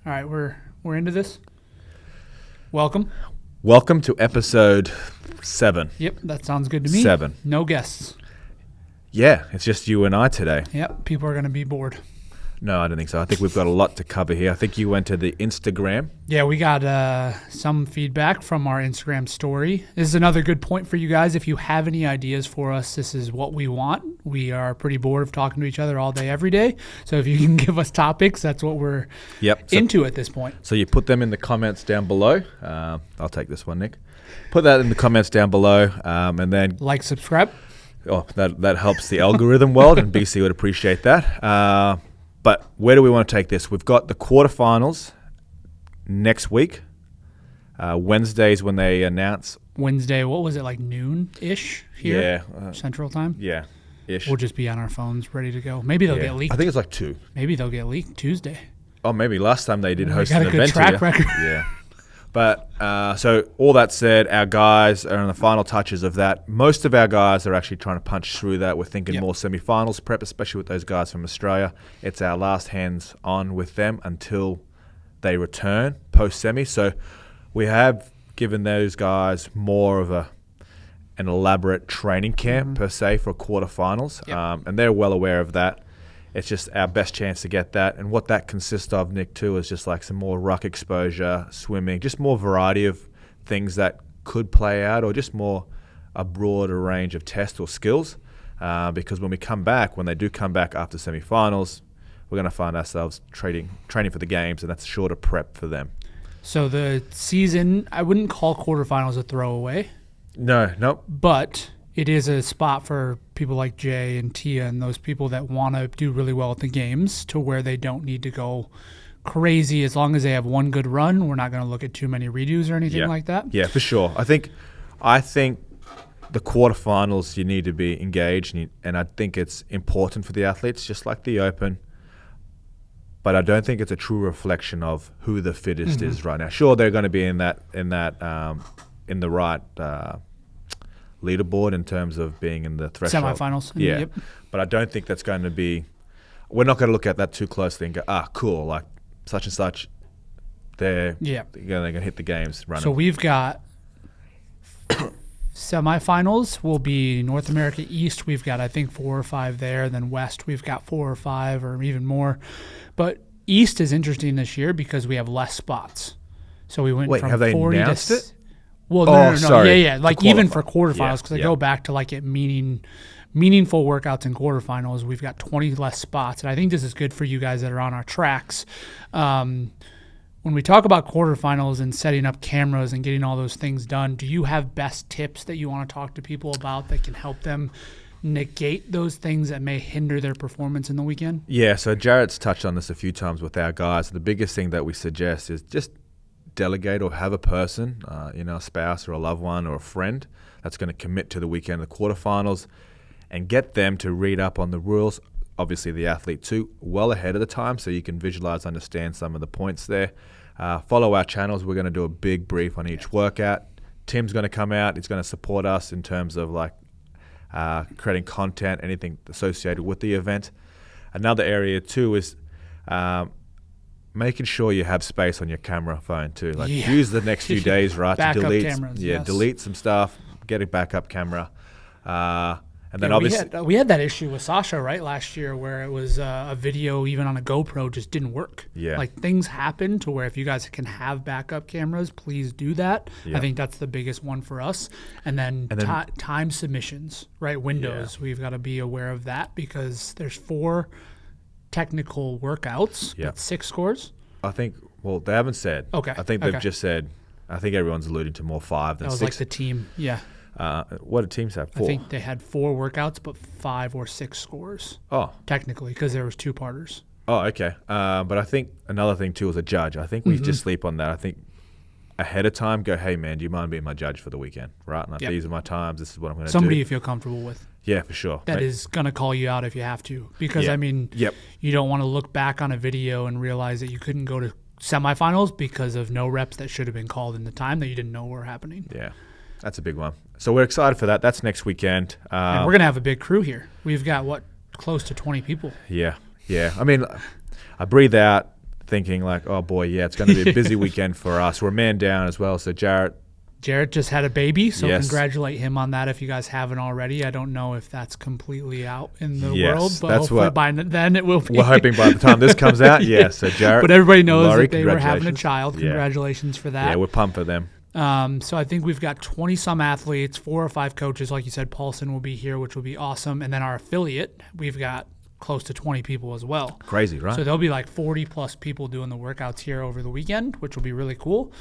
All right, we're into this. Welcome. Welcome to episode 7. Yep, that sounds good to me. 7. No guests. Yeah, it's just you and I today. Yep, people are going to be bored. No, I don't think so. I think we've got a lot to cover here. I think you went to the Instagram. Yeah, we got some feedback from our Instagram story. This is another good point for you guys. If you have any ideas for us, this is what we want. We are pretty bored of talking to each other all day, every day. So if you can give us topics, that's what we're into at this point. So you put them in the comments down below. I'll take this one, Nick. Put that in the comments down below, and then like, subscribe. Oh, that helps the algorithm world, and BC would appreciate that. But where do we want to take this? We've got the quarterfinals next week. Wednesdays when they announce. Wednesday, what was it, like noon-ish here? Yeah. Central time? Yeah. Ish. We'll just be on our phones ready to go. Maybe they'll get leaked. I think it's like 2. Maybe they'll get leaked Tuesday. Oh, maybe last time they did host an event. We got a good track record. Yeah. But so all that said, our guys are in the final touches of that. Most of our guys are actually trying to punch through that. We're thinking more semi-finals prep, especially with those guys from Australia. It's our last hands-on with them until they return post-semi. So we have given those guys more of an elaborate training camp, per se, for quarterfinals. And they're well aware of that. It's just our best chance to get that. And what that consists of, Nick, too, is just like some more ruck exposure, swimming, just more variety of things that could play out, or just more a broader range of tests or skills. Because when they do come back after semi-finals, we're going to find ourselves training for the games, and that's a shorter prep for them. So the season, I wouldn't call quarterfinals a throwaway. No. But it is a spot for people like Jay and Tia and those people that want to do really well at the games, to where they don't need to go crazy. As long as they have one good run, we're not going to look at too many redos or anything like that. Yeah, for sure. I think the quarterfinals, you need to be engaged, and I think it's important for the athletes, just like the Open. But I don't think it's a true reflection of who the fittest is right now. Sure, they're going to be in the right leaderboard in terms of being in the threshold. Semifinals. Yeah. But I don't think that's going to be – we're not going to look at that too closely and go, cool, like such and such, they're going to hit the games running. So we've got semifinals will be North America East. We've got, I think, 4 or 5 there. Then West, we've got 4 or 5 or even more. But East is interesting this year because we have less spots. So we went from have they 40 announced it? Well, no. Sorry. Yeah. Like even for quarterfinals, because I go back to like meaningful workouts in quarterfinals, we've got 20 less spots. And I think this is good for you guys that are on our tracks. When we talk about quarterfinals and setting up cameras and getting all those things done, do you have best tips that you want to talk to people about that can help them negate those things that may hinder their performance in the weekend? Yeah, so Jarrett's touched on this a few times with our guys. The biggest thing that we suggest is just delegate or have a person, a spouse or a loved one or a friend that's going to commit to the weekend of the quarterfinals, and get them to read up on the rules, obviously the athlete too, well ahead of the time, so you can visualize, understand some of the points there. Follow our channels. We're going to do a big brief on each workout. Tim's going to come out. He's going to support us in terms of like creating content, anything associated with the event. Another area too is making sure you have space on your camera phone too. Like use the next few days, right, to delete cameras, delete some stuff, get a backup camera. And then obviously we had that issue with Sasha, right, last year, where it was a video even on a GoPro just didn't work. Yeah. Like things happen to where if you guys can have backup cameras, please do that. I think that's the biggest one for us. And then time submissions, right, windows. We've got to be aware of that because there's 4 technical workouts, but 6 scores. I think, they haven't said. Okay. I think they've just said, I think everyone's alluding to more 5 than 6. That was like the team, what did teams have? 4? I think they had 4 workouts, but 5 or 6 scores. Oh. Technically, because there was 2-parters. Oh, okay. But I think another thing, too, as a judge, I think we just sleep on that. I think ahead of time, go, hey, man, do you mind being my judge for the weekend? Right? Like, these are my times. This is what I'm going to do. Somebody you feel comfortable with. Yeah, for sure. That is going to call you out if you have to. Because, you don't want to look back on a video and realize that you couldn't go to semifinals because of no reps that should have been called in the time that you didn't know were happening. Yeah, that's a big one. So we're excited for that. That's next weekend. And we're going to have a big crew here. We've got, close to 20 people. Yeah. I mean, I breathe out thinking like, oh boy, yeah, it's going to be a busy weekend for us. We're a man down as well. So Jarrett just had a baby, so yes. Congratulate him on that if you guys haven't already. I don't know if that's completely out in the yes, world, but hopefully by then it will be. We're hoping by the time this comes out, yeah. So Jarrett, but everybody knows that they were having a child. Congratulations for that. Yeah, we're pumped for them. So I think we've got 20-some athletes, 4 or 5 coaches. Like you said, Paulson will be here, which will be awesome. And then our affiliate, we've got close to 20 people as well. Crazy, right? So there'll be like 40-plus people doing the workouts here over the weekend, which will be really cool.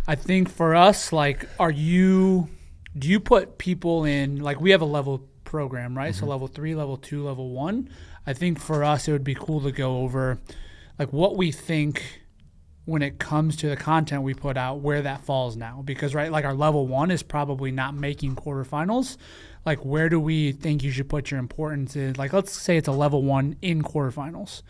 I think for us, like, do you put people in, like, we have a level program, right? So level 3, level 2, level 1. I think for us, it would be cool to go over, like, what we think when it comes to the content we put out, where that falls now. Because, right, like, our level 1 is probably not making quarterfinals. Like, where do we think you should put your importance in? Like, let's say it's a level 1 in quarterfinals.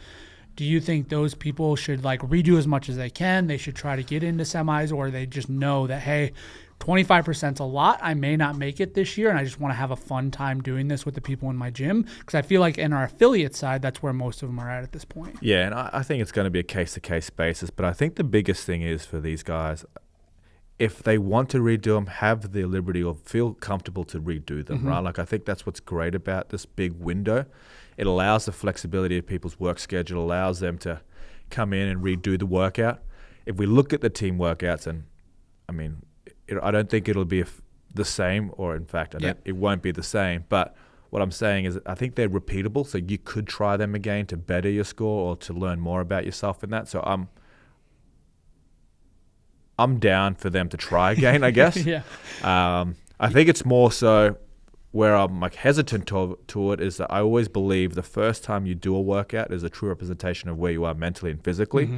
Do you think those people should like redo as much as they can? They should try to get into semis, or they just know that, hey, 25% is a lot. I may not make it this year, and I just want to have a fun time doing this with the people in my gym? Because I feel like in our affiliate side, that's where most of them are at this point. Yeah, and I think it's going to be a case-to-case basis. But I think the biggest thing is for these guys, if they want to redo them, have the liberty or feel comfortable to redo them, right? Like, I think that's what's great about this big window. It allows the flexibility of people's work schedule, allows them to come in and redo the workout. If we look at the team workouts, and I mean, I don't think it'll be the same, or in fact, it won't be the same. But what I'm saying is I think they're repeatable, so you could try them again to better your score or to learn more about yourself in that. So I'm down for them to try again, I guess. Yeah. I think it's more so where I'm like hesitant to it is that I always believe the first time you do a workout is a true representation of where you are mentally and physically.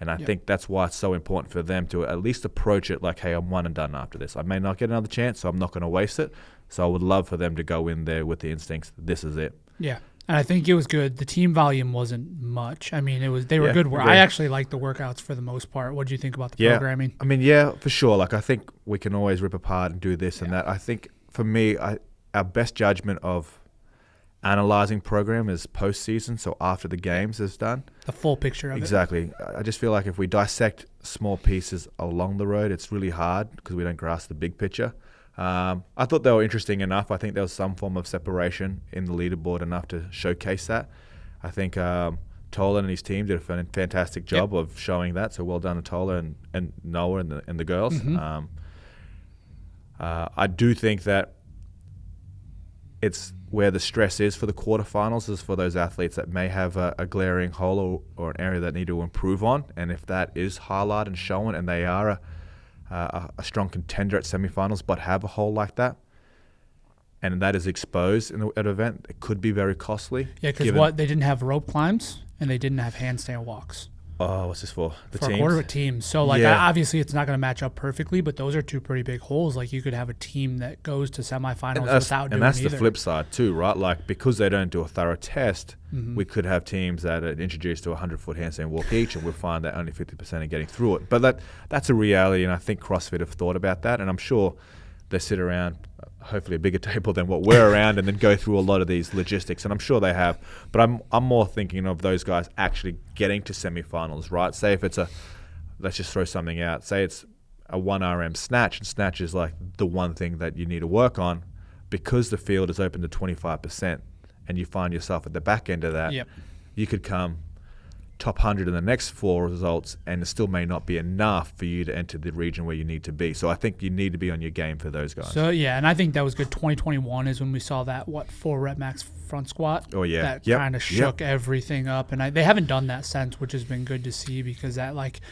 And I think that's why it's so important for them to at least approach it like, hey, I'm one and done after this. I may not get another chance, so I'm not going to waste it. So I would love for them to go in there with the instincts, this is it. Yeah. And I think it was good. The team volume wasn't much. I mean, they were good. I actually liked the workouts for the most part. What do you think about the programming? I mean, yeah, for sure. Like, I think we can always rip apart and do this and that. I think for me, our best judgment of analyzing program is postseason, so after the games is done. The full picture of it. Exactly. I just feel like if we dissect small pieces along the road, it's really hard because we don't grasp the big picture. I thought they were interesting enough. I think there was some form of separation in the leaderboard enough to showcase that. I think Tola and his team did a fantastic job of showing that, so well done to Tola and Noah and the girls. I do think that it's where the stress is for the quarterfinals is for those athletes that may have a glaring hole or an area that need to improve on. And if that is highlighted and shown and they are a strong contender at semifinals but have a hole like that, and that is exposed in an event, it could be very costly. Yeah, because they didn't have rope climbs and they didn't have handstand walks. Oh, what's this for? For a quarter of a team. So, like, obviously it's not going to match up perfectly, but those are 2 pretty big holes. Like, you could have a team that goes to semifinals without doing either. And that's the flip side too, right? Like, because they don't do a thorough test, we could have teams that are introduced to a 100-foot handstand walk each, and we'll find that only 50% are getting through it. But that's a reality, and I think CrossFit have thought about that, and I'm sure they sit around hopefully a bigger table than what we're around and then go through a lot of these logistics, and I'm sure they have. But I'm more thinking of those guys actually getting to semifinals, right? Say if it's let's just throw something out. Say it's a 1RM snatch, and snatch is like the one thing that you need to work on because the field is open to 25%, and you find yourself at the back end of that. You could come top 100 in the next 4 results, and it still may not be enough for you to enter the region where you need to be. So I think you need to be on your game for those guys. So, yeah, and I think that was good. 2021 is when we saw that, 4 rep max front squat. Oh, yeah. That kind of shook everything up. And they haven't done that since, which has been good to see because that, like,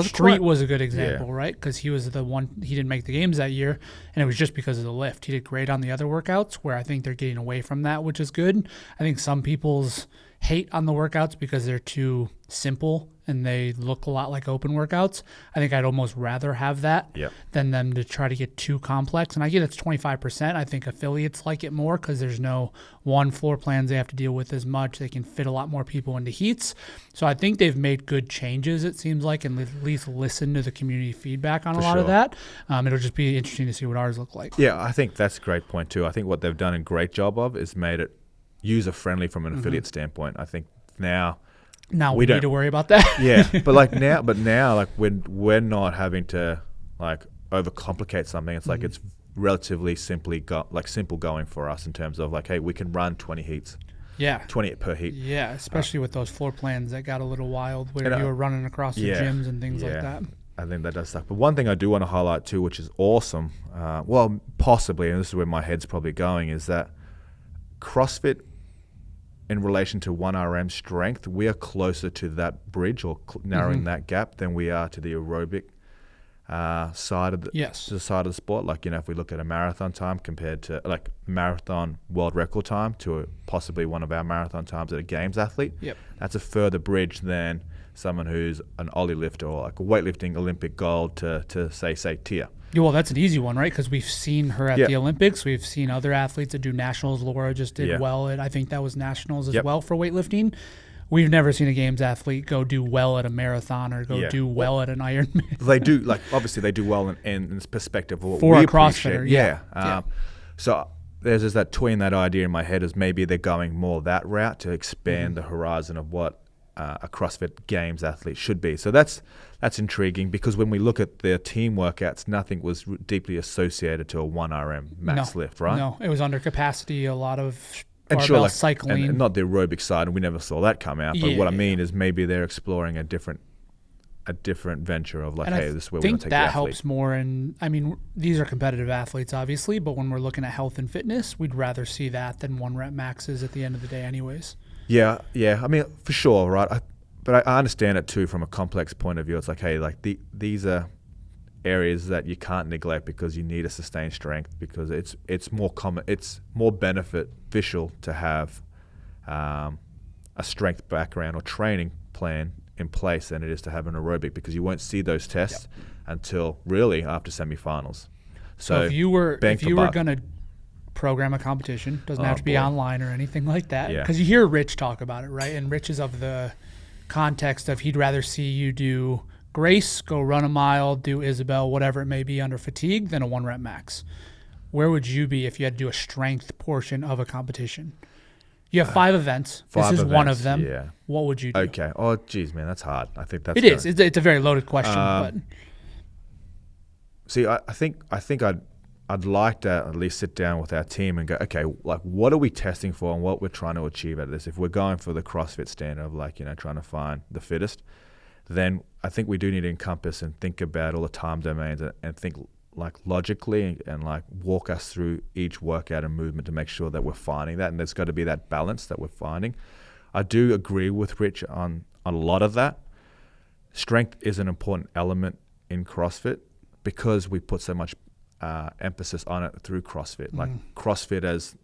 Street was a good example, right? Because he was the one, he didn't make the games that year, and it was just because of the lift. He did great on the other workouts, where I think they're getting away from that, which is good. I think some people's hate on the workouts because they're too simple and they look a lot like open workouts. I think I'd almost rather have that than them to try to get too complex. And I get it's 25%. I think affiliates like it more because there's no one floor plans they have to deal with as much. They can fit a lot more people into heats. So I think they've made good changes, it seems like, and at least listen to the community feedback on a lot of that. It'll just be interesting to see what ours look like. Yeah, I think that's a great point too. I think what they've done a great job of is made it user-friendly from an affiliate standpoint. I think now Now we need to worry about that. Yeah, but now, like we're not having to like overcomplicate something. It's like it's relatively simple going for us in terms of like, hey, we can run 20 heats. Yeah. 20 per heat. Yeah, especially with those floor plans that got a little wild where you were running across the gyms and things like that. I think that does suck. But one thing I do want to highlight too, which is awesome, well, possibly, and this is where my head's probably going, is that CrossFit, in relation to 1RM strength, we are closer to that bridge or narrowing that gap than we are to the aerobic side of the sport. Like, if we look at a marathon time compared to like marathon world record time to possibly one of our marathon times at a games athlete, that's a further bridge than someone who's an Ollie lifter or like a weightlifting Olympic gold to say Tia. Yeah, well, that's an easy one, right? Because we've seen her at the Olympics. We've seen other athletes that do nationals. Laura just did well at, I think that was nationals as well for weightlifting. We've never seen a games athlete go do well at a marathon or go do well at an Ironman. They do, like, obviously they do well in this perspective of what for we a CrossFitter. So there's just that toy in that idea in my head is maybe they're going more that route to expand the horizon of what a CrossFit Games athlete should be. So that's intriguing, because when we look at their team workouts, nothing was deeply associated to a 1RM max lift, right? No, it was under capacity, a lot of and barbell cycling. And not the aerobic side, and we never saw that come out. But what I mean is maybe they're exploring a different venture of like, hey, this is where we're going to take the athlete. I think that helps more. And I mean, these are competitive athletes, obviously, but when we're looking at health and fitness, we'd rather see that than 1-rep maxes at the end of the day anyways. Yeah. I mean, for sure, right? But I understand it too from a complex point of view. It's like, hey, like these are areas that you can't neglect because you need a sustained strength, because it's more common, it's more beneficial to have a strength background or training plan in place than it is to have an aerobic, because you won't see those tests until really after semifinals. So if you were going to program a competition, doesn't have to be online or anything like that, because you hear Rich talk about it, right? And Rich is of the context of he'd rather see you do Grace, go run a mile, do Isabel, whatever it may be under fatigue, than a 1-rep max. Where would you be if you had to do a strength portion of a competition? You have 5 events. This is one of them. Yeah. What would you do? Okay. Oh, geez, man, that's hard. I think that's It's a very loaded question. But see, I think I'd like to at least sit down with our team and go, okay, like, what are we testing for and what we're trying to achieve out of this? If we're going for the CrossFit standard of like, trying to find the fittest, then I think we do need to encompass and think about all the time domains and think like logically and like walk us through each workout and movement to make sure that we're finding that. And there's got to be that balance that we're finding. I do agree with Rich on a lot of that. Strength is an important element in CrossFit because we put so much emphasis on it through CrossFit. Like CrossFit, as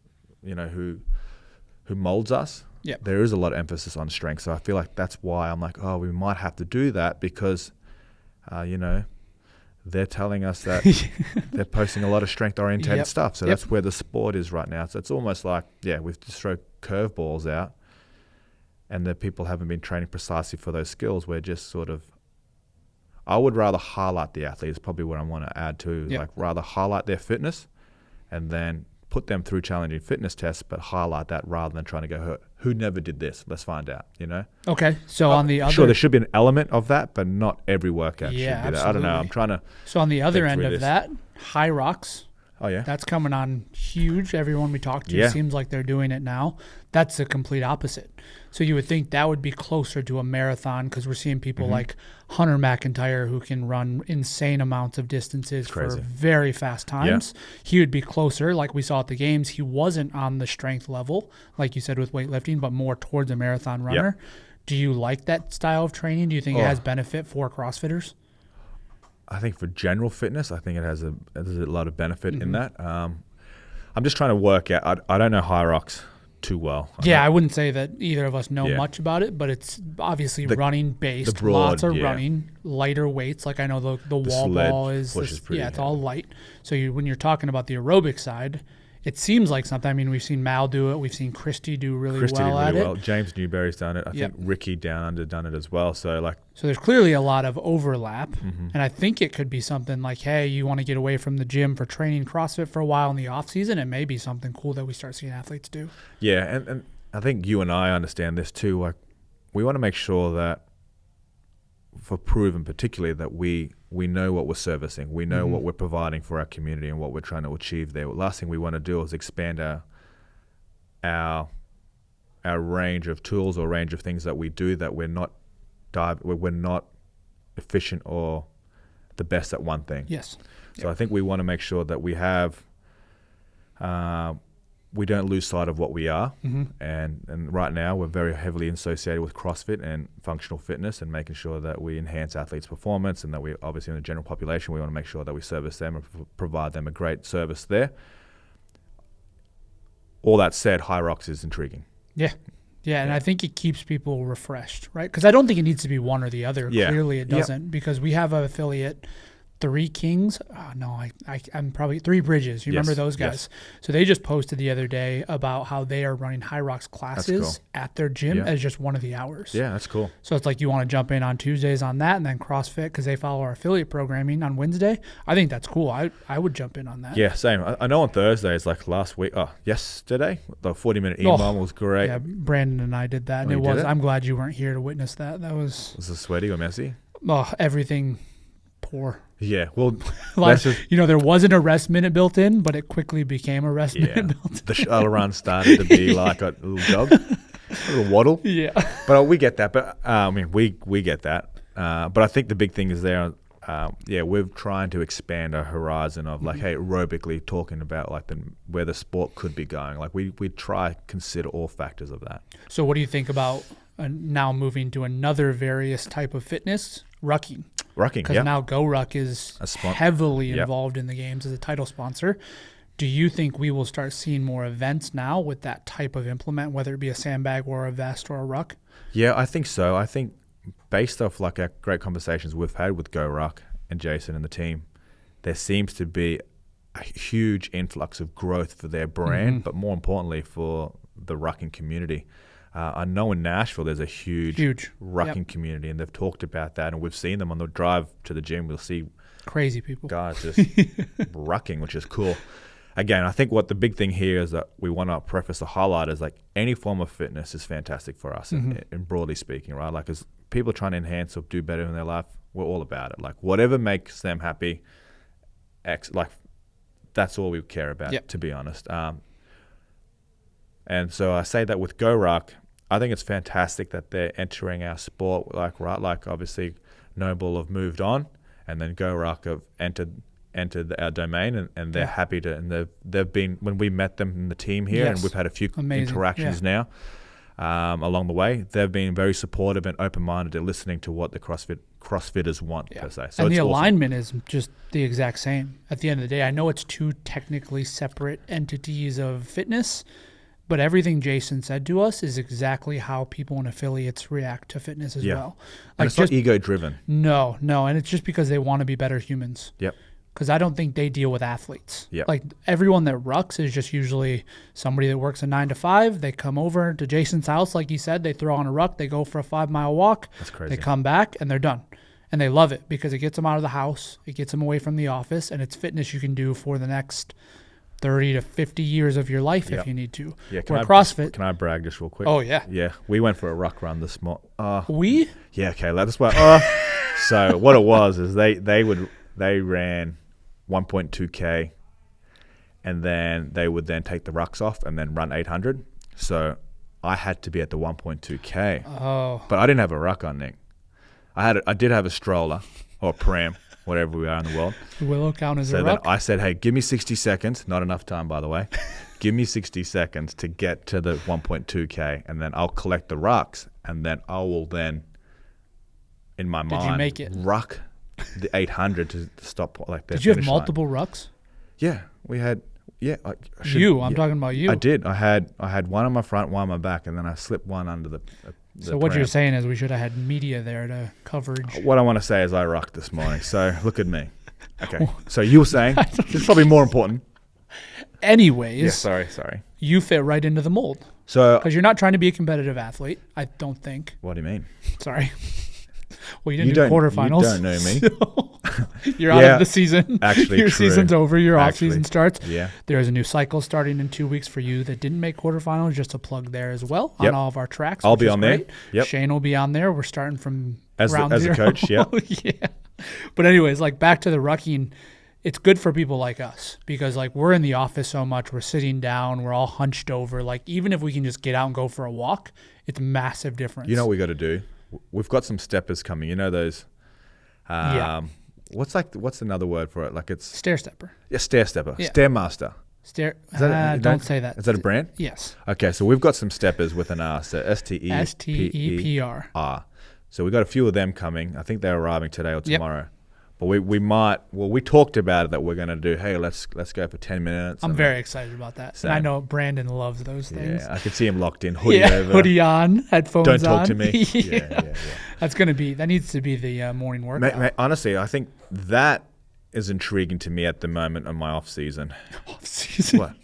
who molds us. There is a lot of emphasis on strength. So I feel like that's why I'm like, we might have to do that, because they're telling us that they're posting a lot of strength oriented stuff. So that's where the sport is right now. So it's almost like, we've just thrown curveballs out, and the people haven't been training precisely for those skills. We're just sort of, I would rather highlight the athlete is probably what I want to add to, like rather highlight their fitness and then put them through challenging fitness tests, but highlight that rather than trying to go, who never did this? Let's find out, Okay. So on the other... Sure, there should be an element of that, but not every workout should be absolutely. that. I don't know. I'm trying to... So on the other end of that, high rocks. Oh, yeah. That's coming on huge. Everyone we talk to seems like they're doing it now. That's the complete opposite. So you would think that would be closer to a marathon, because we're seeing people like Hunter McIntyre who can run insane amounts of distances for very fast times. He would be closer, like we saw at the games. He wasn't on the strength level, like you said, with weightlifting, but more towards a marathon runner. Do you like that style of training? Do you think it has benefit for CrossFitters? I think for general fitness, I think there's a lot of benefit in that. I'm just trying to work out. I don't know high rocks too well. I wouldn't say that either of us know much about it, but it's obviously running based. Lots of running, lighter weights. Like I know the wall ball is it's all light. So when you're talking about the aerobic side, it seems like something. I mean, we've seen Mal do it. We've seen Christy do really well at it. James Newberry's done it. I think Ricky Down Under done it as well. So there's clearly a lot of overlap. And I think it could be something like, hey, you want to get away from the gym for training CrossFit for a while in the off season. It may be something cool that we start seeing athletes do. Yeah, and I think you and I understand this too. Like we want to make sure that for Prvn particularly that we know what we're servicing, we know what we're providing for our community and what we're trying to achieve there. The last thing we want to do is expand our range of tools or range of things that we do that we're not efficient or the best at one thing. Yes. So I think we want to make sure that we have we don't lose sight of what we are. And right now we're very heavily associated with CrossFit and functional fitness and making sure that we enhance athletes' performance and that we obviously in the general population we want to make sure that we service them and provide them a great service there. All that said, High Rocks is intriguing. Yeah. Yeah, and I think it keeps people refreshed, right? Because I don't think it needs to be one or the other. Yeah. Clearly it doesn't because we have an affiliate, Three Kings. Oh, no, I'm probably Three Bridges. You remember those guys? Yes. So they just posted the other day about how they are running High Rocks classes at their gym as just one of the hours. Yeah, that's cool. So it's like you want to jump in on Tuesdays on that and then CrossFit because they follow our affiliate programming on Wednesday. I think that's cool. I would jump in on that. Yeah, same. I know on Thursdays, like yesterday, the 40-minute email was great. Yeah, Brandon and I did that. And I'm glad you weren't here to witness that. Was it sweaty or messy? Oh, everything poor. Yeah, well, there wasn't a rest minute built in, but it quickly became a rest minute built in. The shuttle run started to be like a little jog, a little waddle. Yeah. But we get that. But we get that. But I think the big thing is there, we're trying to expand our horizon of like, hey, aerobically talking about like where the sport could be going. Like we try consider all factors of that. So what do you think about now moving to another various type of fitness, rucking? Because now GORUCK is heavily involved in the games as a title sponsor. Do you think we will start seeing more events now with that type of implement, whether it be a sandbag or a vest or a ruck? Yeah, I think so. I think based off like our great conversations we've had with GORUCK and Jason and the team, there seems to be a huge influx of growth for their brand, but more importantly for the rucking community. I know in Nashville there's a huge rucking community, and they've talked about that, and we've seen them on the drive to the gym. We'll see crazy people, guys just rucking, which is cool. Again, I think what the big thing here is that we want to preface the highlight is like any form of fitness is fantastic for us, and broadly speaking, right? Like as people are trying to enhance or do better in their life, we're all about it. Like whatever makes them happy, like that's all we care about, to be honest. And so I say that with GORUCK, I think it's fantastic that they're entering our sport. Like obviously Noble have moved on, and then GORUCK have entered our domain, and they're happy to. And they've been, when we met them in the team here, and we've had a few interactions now along the way. They've been very supportive and open-minded to listening to what the CrossFitters want per se. So and the alignment is just the exact same. At the end of the day, I know it's two technically separate entities of fitness. But everything Jason said to us is exactly how people and affiliates react to fitness as well. Like and it's not ego-driven. No. And it's just because they want to be better humans. Yep. Because I don't think they deal with athletes. Yep. Like everyone that rucks is just usually somebody that works a 9 to 5. They come over to Jason's house, like he said. They throw on a ruck. They go for a 5-mile walk. That's crazy. They come back, and they're done. And they love it because it gets them out of the house. It gets them away from the office. And it's fitness you can do for the next 30 to 50 years of your life if you need to. Yeah, CrossFit. Can I brag just real quick? Oh, yeah. Yeah, we went for a ruck run this morning. We? Yeah, okay. That's what. So what it was is they ran 1.2K, and then they would then take the rucks off and then run 800. So I had to be at the 1.2K. Oh. But I didn't have a ruck on, Nick. I did have a stroller or a pram. Whatever we are in the world. Willow count as a ruck? So then I said, hey, give me 60 seconds. Not enough time, by the way. Give me 60 seconds to get to the 1.2K, and then I'll collect the rucks, and then I will then, in my mind, make it? Ruck the 800 to stop like that. Did you have multiple rucks? Yeah, we had. Yeah, I'm talking about you. I did. I had one on my front, one on my back, and then I slipped one under the so what you're saying is we should have had media there to coverage. What I want to say is I rocked this morning. So look at me. Okay. So you were saying it's probably more important. Anyways. Yeah, sorry. You fit right into the mold. So because you're not trying to be a competitive athlete, I don't think. What do you mean? Sorry. Well, you didn't do quarterfinals. You don't know me. You're out of the season. Actually, your true. season's over. Your off season starts. Yeah. There is a new cycle starting in 2 weeks for you that didn't make quarterfinals. Just a plug there as well on all of our tracks. I'll be on there. Yep. Shane will be on there. We're starting from round as zero. a coach. Yeah. Yeah. But anyways, like back to the rucking. It's good for people like us because like we're in the office so much. We're sitting down. We're all hunched over. Like even if we can just get out and go for a walk, it's a massive difference. You know what we got to do? We've got some steppers coming. You know those. What's another word for it? Like it's stair stepper. Yeah, stair stepper. Yeah. Stairmaster. Don't say that. Is that a brand? Yes. Okay, so we've got some steppers with an R. So STEPR. R. So we got a few of them coming. I think they're arriving today or tomorrow. But we might. Well, we talked about it that we're going to do. Hey, let's go for 10 minutes. I'm very excited about that. Same. And I know Brandon loves those things. Yeah, I can see him locked in, hoodie over. Hoodie on, headphones on. Don't talk to me. Yeah. That needs to be the morning workout. Mate, honestly, I think that is intriguing to me at the moment on my off season. Off season. What?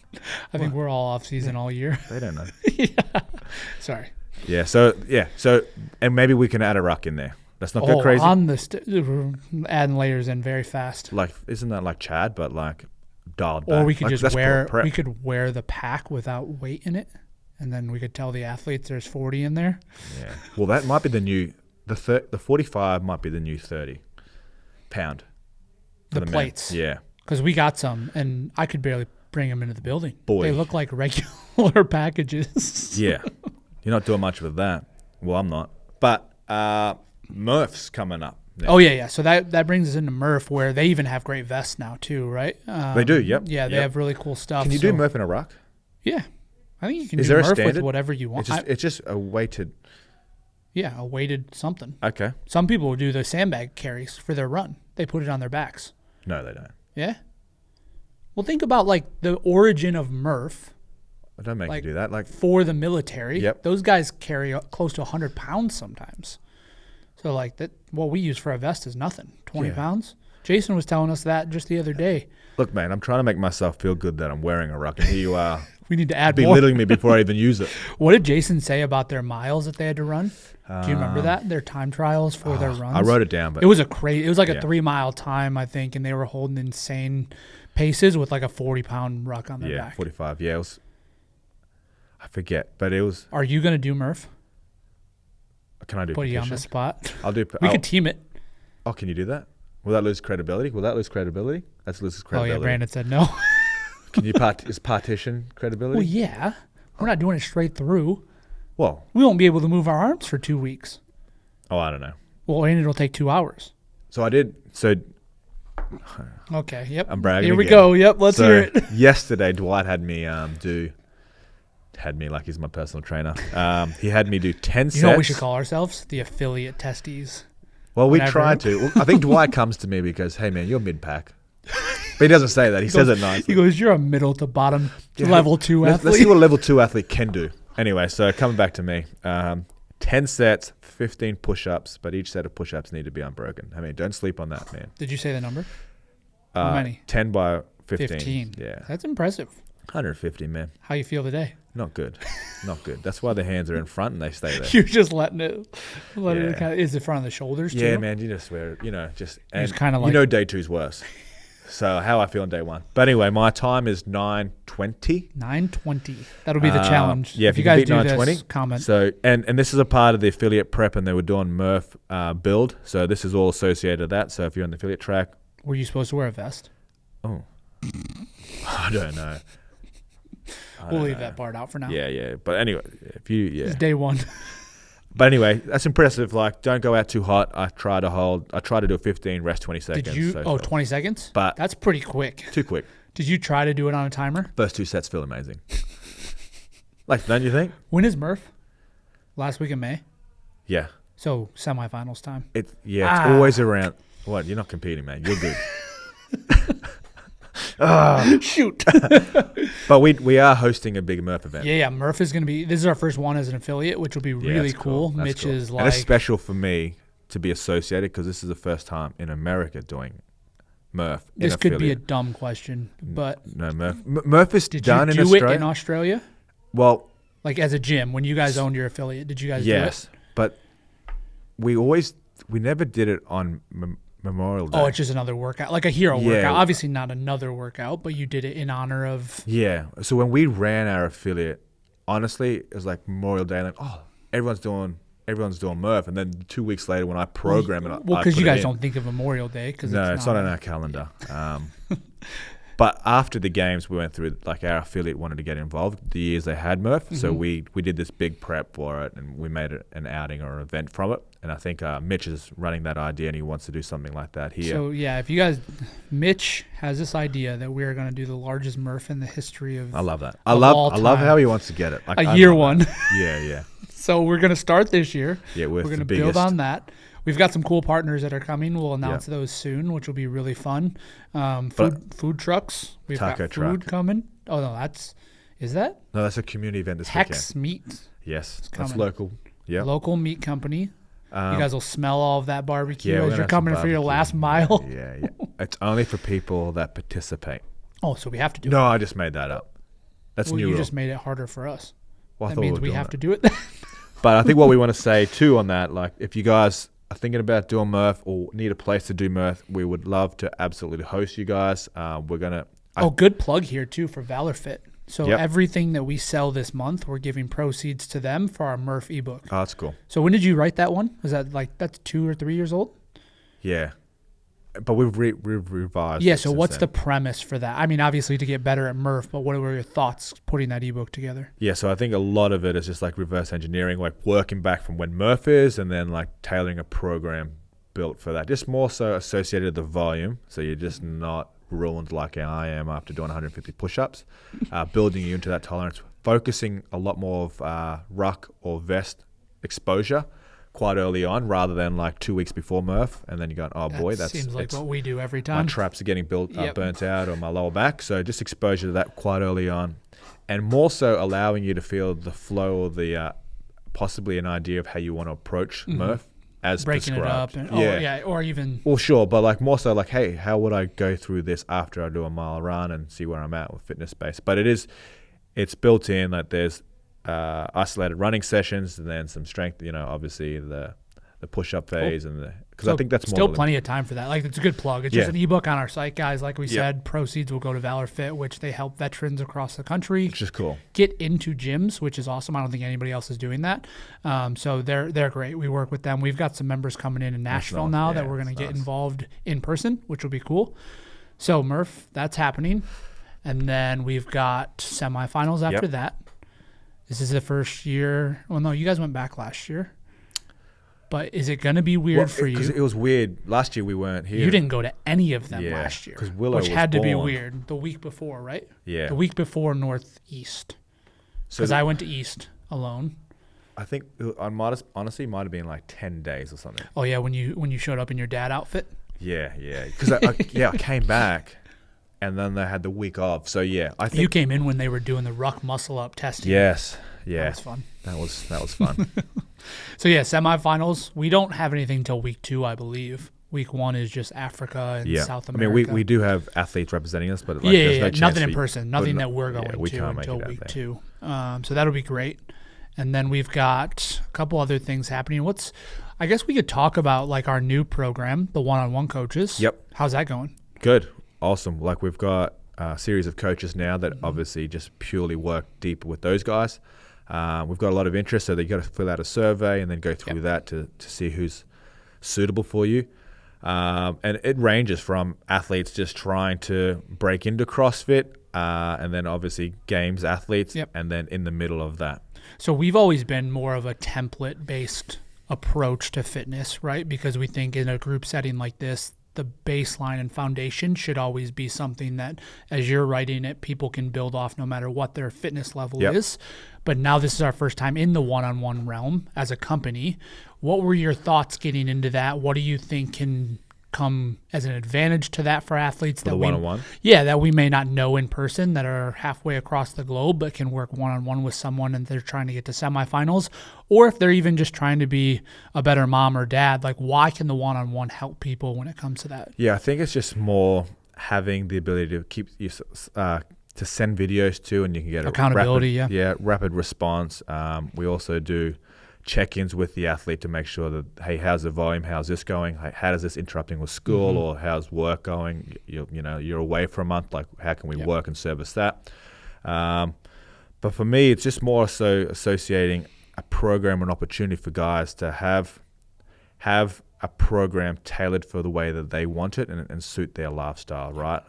I think we're all off season all year. They don't know. Sorry. Yeah. So and maybe we can add a ruck in there. Let's not go crazy. On adding layers in very fast. Like, isn't that like Chad, but like dialed back? Or we could just prep. we could wear the pack without weight in it, and then we could tell the athletes there's 40 in there. Yeah. Well, that might be the new the 45 might be the new 30 pound. The plates. Men. Yeah. Because we got some, and I could barely bring them into the building. Boy. They look like regular packages. Yeah. You're not doing much with that. Well, I'm not. But Murph's coming up next. Oh, yeah. So that brings us into Murph, where they even have great vests now, too, right? They do, yep. Yeah, they have really cool stuff. Can you do Murph in a ruck? Yeah. I think you can do Murph with whatever you want. It's just a weighted... Yeah, a weighted something. Okay. Some people will do the sandbag carries for their run. They put it on their backs. No, they don't. Yeah? Well, think about, like, the origin of Murph. Don't make me do that. Like for the military, yep. Those guys carry close to 100 pounds sometimes. So, like, that, what we use for a vest is nothing. 20 pounds? Jason was telling us that just the other day. Look, man, I'm trying to make myself feel good that I'm wearing a ruck, and here you are. We need to add belittling more. Me before I even use it. What did Jason say about their miles that they had to run? Do you remember that? Their time trials for their runs? I wrote it down. But it was like a 3-mile time, I think, and they were holding insane paces with like a 40-pound ruck on their back. 45. Yeah, it was. I forget, but it was. Are you going to do Murph? Can I do? Put you on the spot. I'll do. We could team it. Oh, can you do that? Will that lose credibility? That loses credibility. Oh yeah, Brandon said no. Can you is partition credibility? Well, yeah. We're not doing it straight through. Well, we won't be able to move our arms for 2 weeks. Oh, I don't know. Well, and it'll take 2 hours. So I did. So. Okay. Yep. I'm bragging. Here we go. Yep. Let's hear it. Yesterday, Dwight had me like he's my personal trainer. He had me do 10 sets. You know what we should call ourselves? The affiliate testes. Well, we tried to. Well, I think Dwight comes to me because, hey, man, you're mid-pack. But he doesn't say that. He says it nicely. He goes, you're a middle to bottom level 2 athlete. Let's see what level 2 athlete can do. Anyway, so coming back to me. 10 sets, 15 push-ups, but each set of push-ups need to be unbroken. I mean, don't sleep on that, man. Did you say the number? How many? 10 by 15. 15. Yeah. That's impressive. 150, man. How you feel today? Not good. Not good. That's why the hands are in front and they stay there. You're just letting it is it front of the shoulders too? Yeah, man, you just wear it, just kind of like day 2's worse. So how I feel on day 1. But anyway, my time is 9:20. 9:20. That'll be the challenge. Yeah, if you guys do this, comment. So and this is a part of the affiliate prep, and they were doing Murph build. So this is all associated with that. So if you're on the affiliate track, were you supposed to wear a vest? Oh, I don't know. We'll leave that part out for now. Yeah. But anyway, It's day 1. But anyway, that's impressive. Like, don't go out too hot. I try to do a 15, rest 20 seconds. Did you? 20 seconds? But that's pretty quick. Too quick. Did you try to do it on a timer? First 2 sets feel amazing. Like, don't you think? When is Murph? Last week in May? Yeah. So, semifinals time. It's always around. What? You're not competing, man. You're good. Shoot. But we are hosting a big Murph event. Yeah. Murph is going to be, this is our first one as an affiliate, which will be really cool. Mitch cool. is like. And it's special for me to be associated because this is the first time in America doing Murph. This could be a dumb question, but. No, Murph is done in Australia. Did you do it in Australia? Well. Like as a gym, when you guys owned your affiliate, did you guys do it? Yes, but we never did it on Memorial Day. Oh, it's just another workout, like a hero workout. Obviously not another workout, but you did it in honor of. Yeah. So when we ran our affiliate, honestly, it was like Memorial Day. Like, everyone's doing Murph, and then 2 weeks later when I program it, because you guys don't think of Memorial Day, because it's not in our calendar. But after the games, we went through, like, our affiliate wanted to get involved the years they had Murph. So we did this big prep for it, and we made it an outing or an event from it. And I think Mitch is running that idea, and he wants to do something like that here. So, yeah, if you guys, Mitch has this idea that we are going to do the largest Murph in the history of. I love that. I love how he wants to get it. Like, a year one. Yeah. So we're going to start this year. Yeah, we're going to build on that. We've got some cool partners that are coming. We'll announce those soon, which will be really fun. Food trucks. We've got food coming. Oh, no, is that? No, that's a community event this Hex weekend. Meat. Yes, that's local. Yeah. Local meat company. You guys will smell all of that barbecue as you're coming for your last mile. Yeah. It's only for people that participate. Oh, so we have to do it. No, I just made that up. That's new. You just made it harder for us. Well, that means we have to do it. But I think what we want to say too on that, like, if you guys are thinking about doing Murph or need a place to do Murph, we would love to absolutely host you guys. We're gonna. Good plug here too for ValorFit. So everything that we sell this month, we're giving proceeds to them for our Murph ebook. Oh, that's cool. So when did you write that one? Was that that's 2 or 3 years old? Yeah. But we've revised. Yeah, so what's the premise for that? I mean, obviously to get better at Murph, but what were your thoughts putting that ebook together? Yeah, so I think a lot of it is just like reverse engineering, like working back from when Murph is and then like tailoring a program built for that. Just more so associated with the volume, so you're just not ruined like I am after doing 150 push-ups, building you into that tolerance, focusing a lot more of ruck or vest exposure quite early on rather than like 2 weeks before Murph, and then you're going, that seems like what we do every time. My traps are getting burnt out or my lower back. So just exposure to that quite early on, and more so allowing you to feel the flow or the possibly an idea of how you want to approach Murph as breaking prescribed. It up or even sure, but like more so like, hey, how would I go through this after I do a mile run and see where I'm at with fitness space? But it's built in, like there's isolated running sessions and then some strength, obviously the push-up phase and because I think that's still plenty of time for that. Like, it's a good plug. It's just an ebook on our site, guys. Like we said, proceeds will go to ValorFit, which they help veterans across the country, which is cool, get into gyms, which is awesome. I don't think anybody else is doing that. So they're great. We work with them. We've got some members coming in Nashville now that we're going to get involved in person, which will be cool. So Murph, that's happening, and then we've got semifinals after that. This is the first year. Well, no, you guys went back last year. But is it going to be weird for you? Because it was weird. Last year we weren't here. You didn't go to any of them last year. Because Willow which had to be weird. The week before, right? Yeah. The week before Northeast. Because I went to East alone. I think honestly might have been like 10 days or something. Oh, yeah, when you showed up in your dad outfit? Yeah. Because I came back. And then they had the week off. So, I think... You came in when they were doing the ruck muscle-up testing. Yes. Yeah. That was fun. That was fun. So, semifinals. We don't have anything till week 2, I believe. Week 1 is just Africa and South America. I mean, we do have athletes representing us, but there's no chance nothing in person. Nothing that we're going to until week 2. So, that'll be great. And then we've got a couple other things happening. I guess we could talk about, like, our new program, the one-on-one coaches. Yep. How's that going? Good. Awesome. Like, we've got a series of coaches now that obviously just purely work deeper with those guys. We've got a lot of interest, so you got to fill out a survey and then go through that to see who's suitable for you. And it ranges from athletes just trying to break into CrossFit and then obviously games athletes and then in the middle of that. So we've always been more of a template-based approach to fitness, right? Because we think in a group setting like this, the baseline and foundation should always be something that, as you're writing it, people can build off no matter what their fitness level is. But now this is our first time in the one-on-one realm as a company. What were your thoughts getting into that? What do you think can come as an advantage to that for athletes that one-on-one? That we may not know in person, that are halfway across the globe, but can work one-on-one with someone and they're trying to get to semifinals, or if they're even just trying to be a better mom or dad, like why can the one-on-one help people when it comes to that? Yeah, I think it's just more having the ability to keep you to send videos to, and you can get accountability, rapid response. We also do check-ins with the athlete to make sure that, hey, how's the volume? How's this going? How does this interrupting with school, or how's work going? You're away for a month. Like, how can we work and service that? But for me, it's just more so associating a program and opportunity for guys to have a program tailored for the way that they want it and suit their lifestyle, right?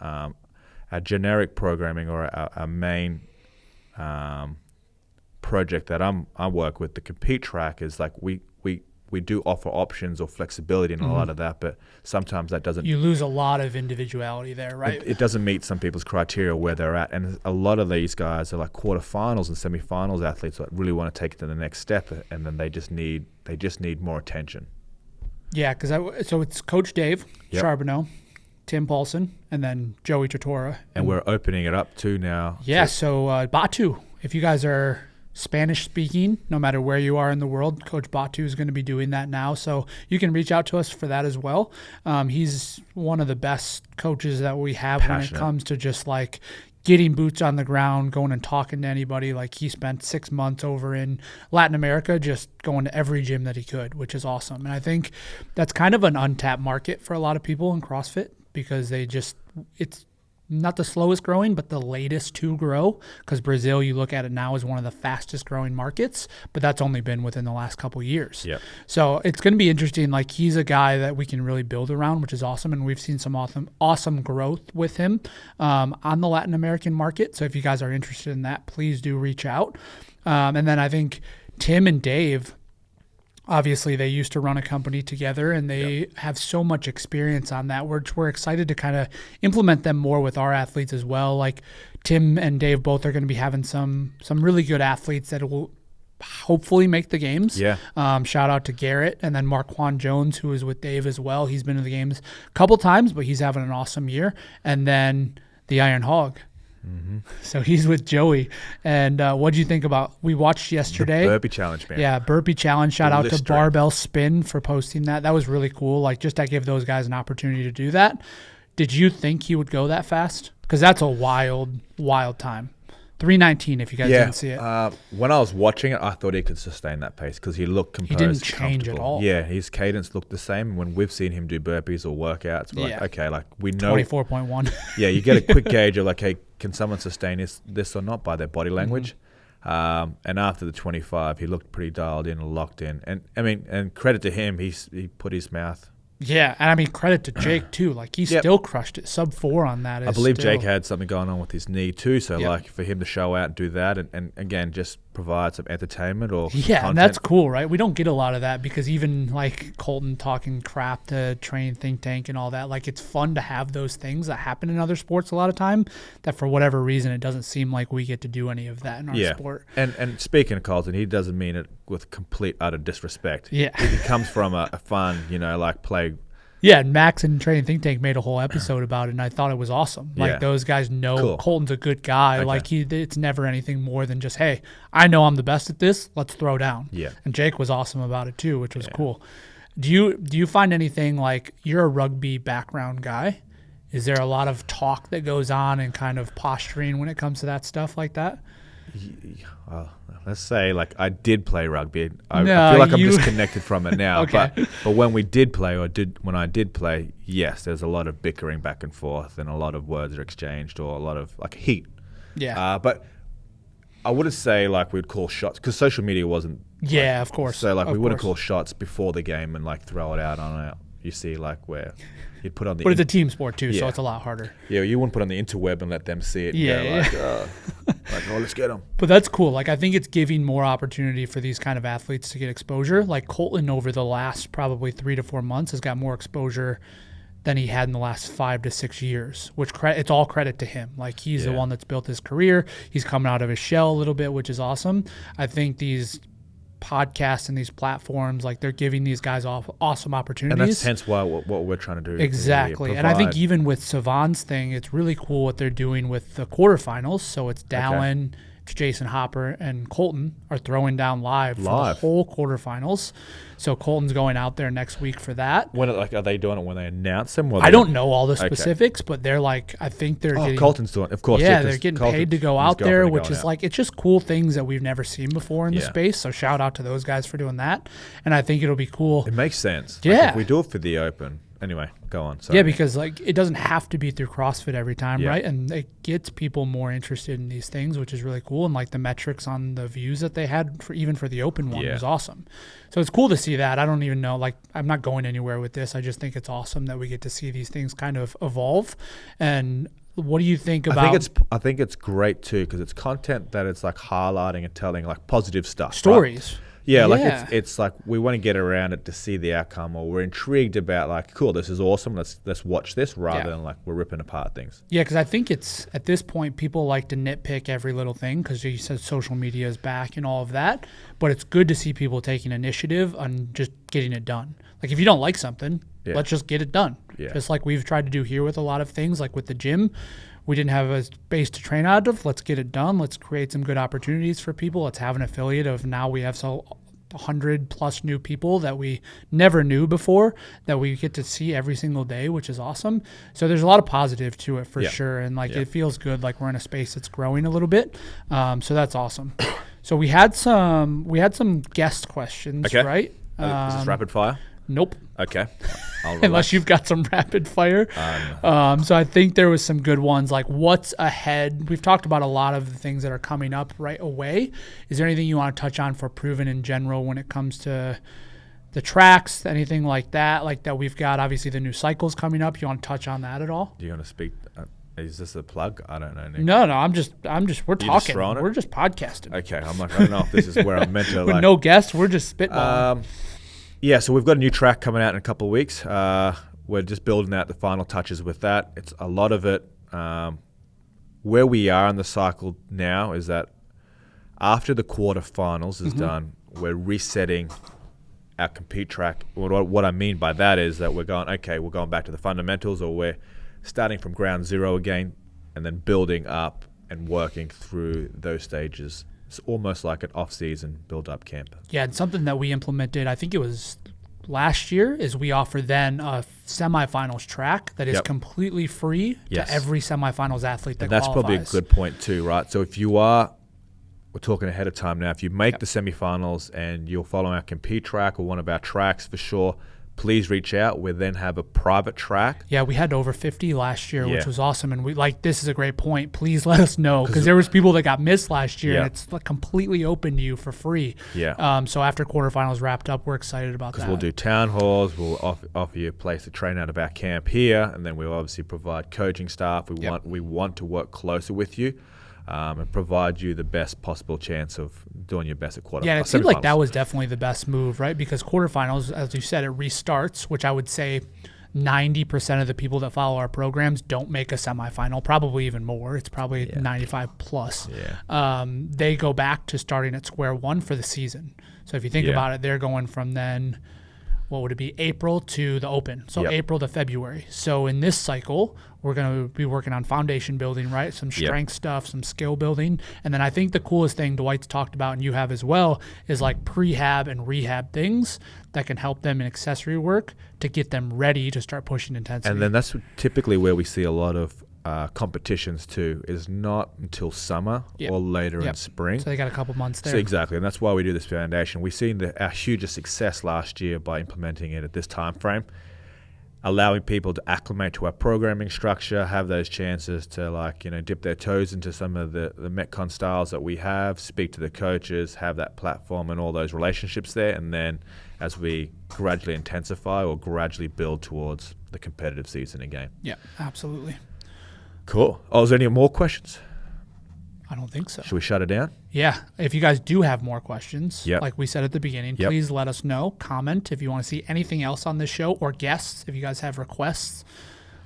A generic programming or a main project that I work with, the compete track, is like we do offer options or flexibility in a lot of that, but sometimes that doesn't. You lose a lot of individuality there, right? It doesn't meet some people's criteria where they're at, and a lot of these guys are like quarterfinals and semifinals athletes that really want to take it to the next step, and then they just need more attention. Yeah, so it's Coach Dave Charbonneau, Tim Paulson, and then Joey Tortora. And we're opening it up too now. Yeah, so Batu, if you guys are Spanish speaking, no matter where you are in the world, Coach Batu is going to be doing that now. So you can reach out to us for that as well. He's one of the best coaches that we have when it comes to just like getting boots on the ground, going and talking to anybody. Like, he spent 6 months over in Latin America just going to every gym that he could, which is awesome. And I think that's kind of an untapped market for a lot of people in CrossFit, because it's not the slowest growing, but the latest to grow, because Brazil, you look at it now, is one of the fastest growing markets, but that's only been within the last couple of years. Yep. So it's going to be interesting. Like, he's a guy that we can really build around, which is awesome, and we've seen some awesome growth with him on the Latin American market. So if you guys are interested in that, please do reach out. And then I think Tim and Dave, obviously, they used to run a company together, and they have so much experience on that. We're excited to kind of implement them more with our athletes as well. Like, Tim and Dave both are going to be having some really good athletes that will hopefully make the games. Yeah. Shout out to Garrett, and then Marquand Jones, who is with Dave as well. He's been in the games a couple times, but he's having an awesome year. And then the Iron Hog. So he's with Joey. And what do you think about, we watched yesterday, the burpee challenge, man? Yeah, burpee challenge. Shout out to Barbell Spin for posting that. That was really cool. Like, just to give those guys an opportunity to do that. Did you think he would go that fast? Because that's a wild time. 3:19 if you guys didn't see it. When I was watching it, I thought he could sustain that pace because he looked composed. He didn't change at all. Yeah, his cadence looked the same. When we've seen him do burpees or workouts, we're like, okay, like we know 24.1. Yeah, you get a quick gauge of like, hey, can someone sustain this or not by their body language? And after the 25, he looked pretty dialed in and locked in. And I mean, and credit to him, he put his mouth. Yeah, and I mean, credit to Jake too. Like, he still crushed it. Sub 4 on that. I believe Jake had something going on with his knee too. So like, for him to show out and do that, and again, just provide some entertainment or content. And that's cool, right? We don't get a lot of that, because even like Colton talking crap to Train Think Tank and all that, like, it's fun to have those things that happen in other sports a lot of time that for whatever reason it doesn't seem like we get to do any of that in our sport. And speaking of Colton, he doesn't mean it with complete utter disrespect. Yeah. It comes from a fun, like play. Yeah, and Max and Train Think Tank made a whole episode about it, and I thought it was awesome. Like, those guys know Colton's a good guy. Okay. Like, it's never anything more than just, hey, I know I'm the best at this. Let's throw down. Yeah. And Jake was awesome about it too, which was cool. Do you find anything, like, you're a rugby background guy? Is there a lot of talk that goes on and kind of posturing when it comes to that stuff like that? Let's say, like, I did play rugby. I feel like I'm disconnected from it now. Okay. But when we did play, when I did play, yes, there's a lot of bickering back and forth, and a lot of words are exchanged, or a lot of like heat. Yeah. But I wouldn't say like we'd call shots, because social media wasn't. Yeah, of course. So like we wouldn't call shots before the game and like throw it out on it. You see, like, where you'd put on the. But it's a team sport too, so it's a lot harder. Yeah, you wouldn't put on the interweb and let them see it. And go, like, let's get them. But that's cool. Like, I think it's giving more opportunity for these kind of athletes to get exposure. Like, Colton over the last probably 3 to 4 months has got more exposure than he had in the last 5 to 6 years, which it's all credit to him. Like, he's the one that's built his career. He's coming out of his shell a little bit, which is awesome. I think these podcasts and these platforms, like, they're giving these guys awesome opportunities. And that's hence why what we're trying to do. Exactly. And I think even with Savon's thing, it's really cool what they're doing with the quarterfinals. So it's Dallin, Jason Hopper and Colton are throwing down live for the whole quarterfinals. So Colton's going out there next week for that. When are they doing it when they announce them? I don't know all the specifics, but they're like, I think they're getting. Colton's doing it, of course. Yeah, they're getting paid to go out there, which is like, it's just cool things that we've never seen before in the space. So shout out to those guys for doing that. And I think it'll be cool. It makes sense. Yeah. Like if we do it for the Open. Anyway, go on. Sorry. Yeah, because like it doesn't have to be through CrossFit every time, right? And it gets people more interested in these things, which is really cool. And like the metrics on the views that they had for even for the Open one was awesome. So it's cool to see that. I don't even know, like I'm not going anywhere with this. I just think it's awesome that we get to see these things kind of evolve. And what do you think about? I think it's great too because it's content that it's like highlighting and telling like positive stuff, stories. Right? Yeah, like it's like we want to get around it to see the outcome, or we're intrigued about like, cool, this is awesome. Let's watch this rather than like we're ripping apart things. Yeah, because I think it's at this point people like to nitpick every little thing because you said social media is back and all of that, but it's good to see people taking initiative on just getting it done. Like if you don't like something, let's just get it done. Yeah. Just like we've tried to do here with a lot of things, like with the gym. We didn't have a base to train out of. Let's get it done. Let's create some good opportunities for people. Let's have an affiliate of now we have 100 plus new people that we never knew before that we get to see every single day, which is awesome. So there's a lot of positive to it for sure. And like it feels good. Like we're in a space that's growing a little bit. So that's awesome. So we had some guest questions, right? Is this rapid fire? Nope. Okay. Unless you've got some rapid fire. So I think there was some good ones, like what's ahead. We've talked about a lot of the things that are coming up right away. Is there anything you want to touch on for Prvn in general when it comes to the tracks, anything like that? Like that we've got obviously the new cycles coming up. You want to touch on that at all? Do you want to speak? Is this a plug? I don't know, Nick. No, I'm just. We're talking. We're just podcasting. Okay, I'm like, I don't know if this is where I'm meant to. With no guests, we're just spitballing. Yeah, so we've got a new track coming out in a couple of weeks. We're just building out the final touches with that. It's a lot of it. Where we are in the cycle now is that after the quarterfinals is done, we're resetting our compete track. What I mean by that is that we're going back to the fundamentals, or we're starting from ground zero again and then building up and working through those stages. It's almost like an off-season build-up camp. Yeah, and something that we implemented, I think it was last year, is we offer then a semifinals track that is completely free to every semifinals athlete that qualifies. That's probably a good point too, right? So if you are, we're talking ahead of time now, if you make the semifinals and you'll follow our compete track or one of our tracks for sure, please reach out. We then have a private track. Yeah, we had over 50 last year, which was awesome. And we this is a great point. Please let us know because there was people that got missed last year, and it's like completely open to you for free. Yeah. So after quarterfinals wrapped up, we're excited about that. Because we'll do town halls. We'll offer you a place to train out of our camp here, and then we'll obviously provide coaching staff. We want to work closer with you. And provide you the best possible chance of doing your best at quarterfinals. Yeah, it seemed like that was definitely the best move, right? Because quarterfinals, as you said, it restarts, which I would say 90% of the people that follow our programs don't make a semifinal, probably even more. It's probably 95 plus. Yeah. They go back to starting at square one for the season. So if you think about it, they're going from then, what would it be, April to the Open. So April to February. So in this cycle, we're going to be working on foundation building, right? Some strength stuff, some skill building. And then I think the coolest thing Dwight's talked about, and you have as well, is like prehab and rehab things that can help them in accessory work to get them ready to start pushing intensity. And then that's typically where we see a lot of competitions too, is not until summer or later in spring. So they got a couple months there. So exactly, and that's why we do this foundation. We've seen our hugest success last year by implementing it at this time frame, allowing people to acclimate to our programming structure, have those chances to dip their toes into some of the Metcon styles that we have, speak to the coaches, have that platform and all those relationships there, and then as we gradually intensify or gradually build towards the competitive season again. Yeah, absolutely. Cool. Oh, is there any more questions? I don't think so. Should we shut it down? Yeah. If you guys do have more questions, like we said at the beginning, please let us know. Comment if you want to see anything else on this show, or guests if you guys have requests.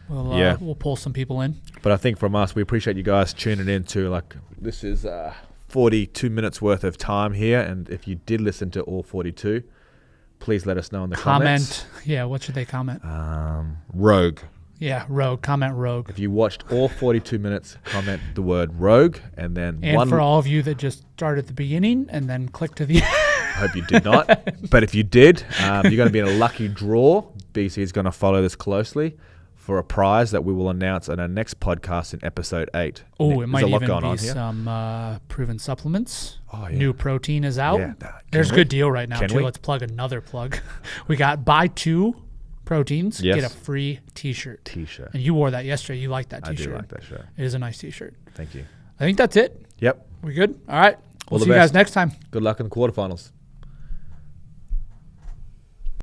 We'll pull some people in. But I think from us, we appreciate you guys tuning in to, this is 42 minutes worth of time here. And if you did listen to all 42, please let us know in the comments. Yeah, what should they comment? Rogue. Yeah, Rogue. Comment Rogue. If you watched all 42 minutes, comment the word Rogue, and then And for all of you that just started at the beginning and then clicked to the I hope you did not. But if you did, you're going to be in a lucky draw. BC is going to follow this closely for a prize that we will announce on our next podcast in episode 8. Oh, it might even be some proven supplements. Oh, yeah. New protein is out. Yeah, There's a good deal right now, too. we? Let's plug another plug. We got buy 2 proteins, Yes. get a free T-shirt. T-shirt. And you wore that yesterday. You liked that T-shirt. I do like that shirt. It is a nice T-shirt. Thank you. I think that's it. Yep. We good? All right. We'll see you best. guys next time. Good luck in the quarterfinals.